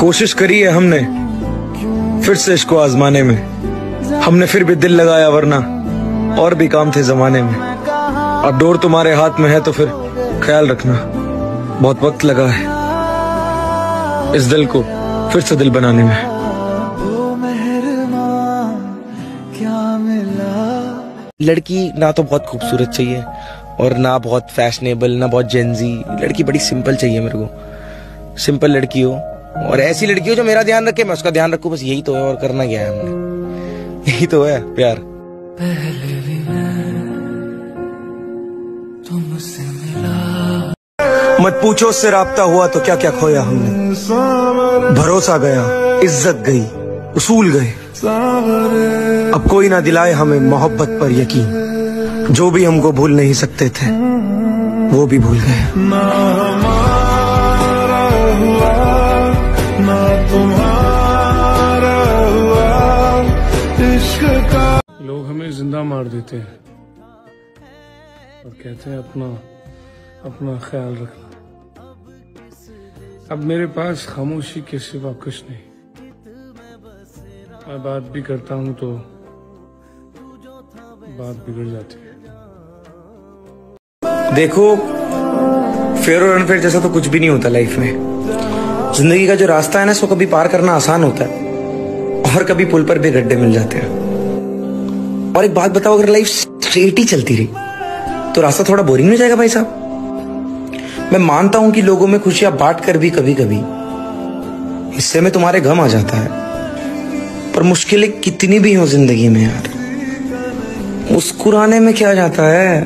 कोशिश करी है हमने फिर से इसको आजमाने में, हमने फिर भी दिल लगाया वरना और भी काम थे जमाने में। अब डोर तुम्हारे हाथ में है तो फिर ख्याल रखना, बहुत वक्त लगा है इस दिल को फिर से दिल बनाने में। लड़की ना तो बहुत खूबसूरत चाहिए और ना बहुत फैशनेबल, ना बहुत जेंजी। लड़की बड़ी सिंपल चाहिए मेरे को, सिंपल लड़की हो और ऐसी लड़की हो जो मेरा ध्यान रखे, मैं उसका ध्यान रखूं, बस यही तो है। और करना क्या है हमने, यही तो है प्यार। पहले भी मैं तुमसे मिला, मत पूछो उससे राब्ता हुआ तो क्या क्या खोया हमने। भरोसा गया, इज्जत गई, उसूल गए, अब कोई ना दिलाए हमें मोहब्बत पर यकीन। जो भी हमको भूल नहीं सकते थे वो भी भूल गए। ना हमारा हुआ ना तुम्हारा हुआ इश्क का। लोग हमें जिंदा मार देते हैं और कहते हैं अपना ख्याल रखना। अब मेरे पास खामोशी के सिवा कुछ नहीं। मैं बात भी करता हूँ तो बात बिगड़ जाती है। देखो, फेयर और अनफेयर जैसा तो कुछ भी नहीं होता लाइफ में। जिंदगी का जो रास्ता है ना, इसको कभी पार करना आसान होता है और कभी पुल पर भी गड्ढे मिल जाते हैं। और एक बात बताओ, अगर लाइफ स्ट्रेट ही चलती रही तो रास्ता थोड़ा बोरिंग हो जाएगा भाई साहब। मैं मानता हूं कि लोगों में खुशियां बांट कर भी कभी कभी हिस्से में तुम्हारे गम आ जाता है, पर मुश्किलें कितनी भी हो जिंदगी में यार, मुस्कुराने में क्या जाता है।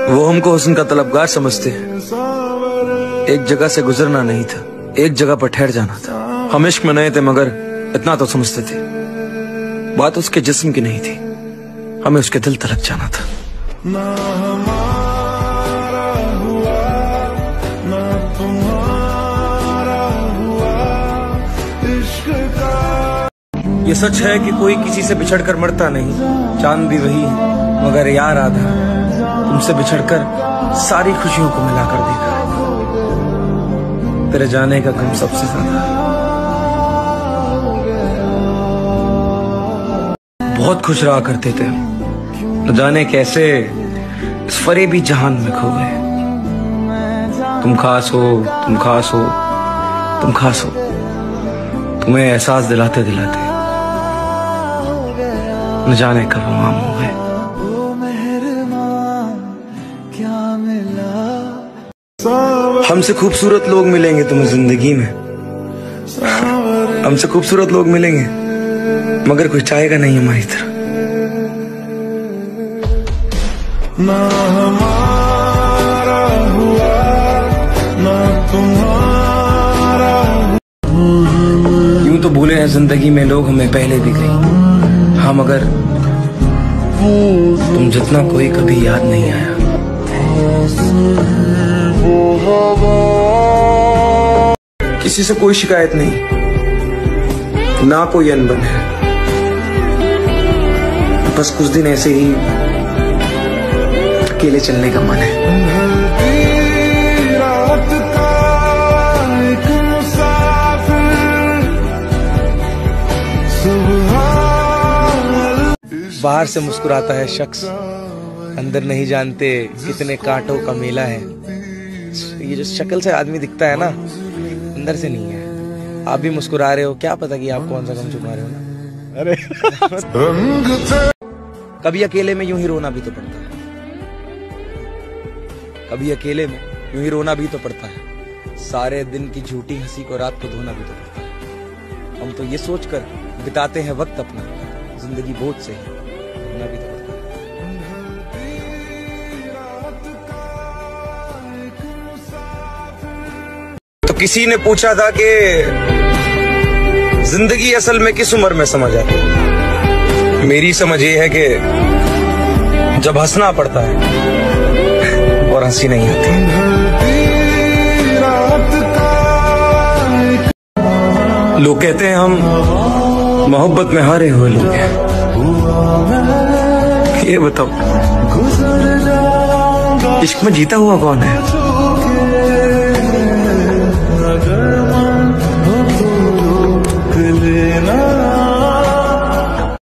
वो हमको हुस्न का तलबगार समझते हैं, एक जगह से गुजरना नहीं था, एक जगह पर ठहर जाना था। हम इश्क में नहीं थे मगर इतना तो समझते थे, बात उसके जिस्म की नहीं थी, हमें उसके दिल तलक जाना था। ना हमारा हुआ ना तुम्हारा हुआ इश्क का। ये सच है कि कोई किसी से बिछड़कर मरता नहीं, चांद भी वही है मगर यार आधा। तुमसे बिछड़कर सारी खुशियों को मिलाकर देखा, तेरे जाने का गम सबसे ज्यादा। बहुत खुश रहा करते थे, न जाने कैसे इस फरेबी जहान में खो गए। तुम खास हो, तुम खास हो, तुम खास हो, तुम्हें एहसास दिलाते दिलाते न जाने कब हम आम हो गए। हमसे खूबसूरत लोग मिलेंगे तुम्हें जिंदगी में, हमसे खूबसूरत लोग मिलेंगे मगर कोई चाहेगा नहीं हमारी तरह। ना हमारा हुआ ना तुम्हारा। यूं तो भूले हैं जिंदगी में लोग हमें पहले भी गई, हाँ मगर तुम जितना कोई कभी याद नहीं आया। किसी से कोई शिकायत नहीं, ना कोई अनबन है, बस कुछ दिन ऐसे ही अकेले चलने का मन है। बाहर से मुस्कुराता है शख्स, अंदर नहीं जानते कितने कांटों का मेला है। ये जो शक्ल से आदमी दिखता है ना, अंदर से नहीं है। आप भी मुस्कुरा रहे हो, क्या पता कि आप कौन सा गम छुपा रहे हो ना। अरे कभी अकेले में यूं ही रोना भी तो पड़ता है, कभी अकेले में यूं ही रोना भी तो पड़ता है। सारे दिन की झूठी हंसी को रात को धोना भी तो पड़ता है। हम तो ये सोचकर बिताते हैं वक्त अपना, जिंदगी बोझ से ही रोना भी तो पड़ता है। तो किसी ने पूछा था कि जिंदगी असल में किस उम्र में समझ आती है। मेरी समझ ये है कि जब हंसना पड़ता है और हंसी नहीं आती। लोग कहते हैं हम मोहब्बत में हारे हुए लोग हैं, ये बताओ इश्क में जीता हुआ कौन है?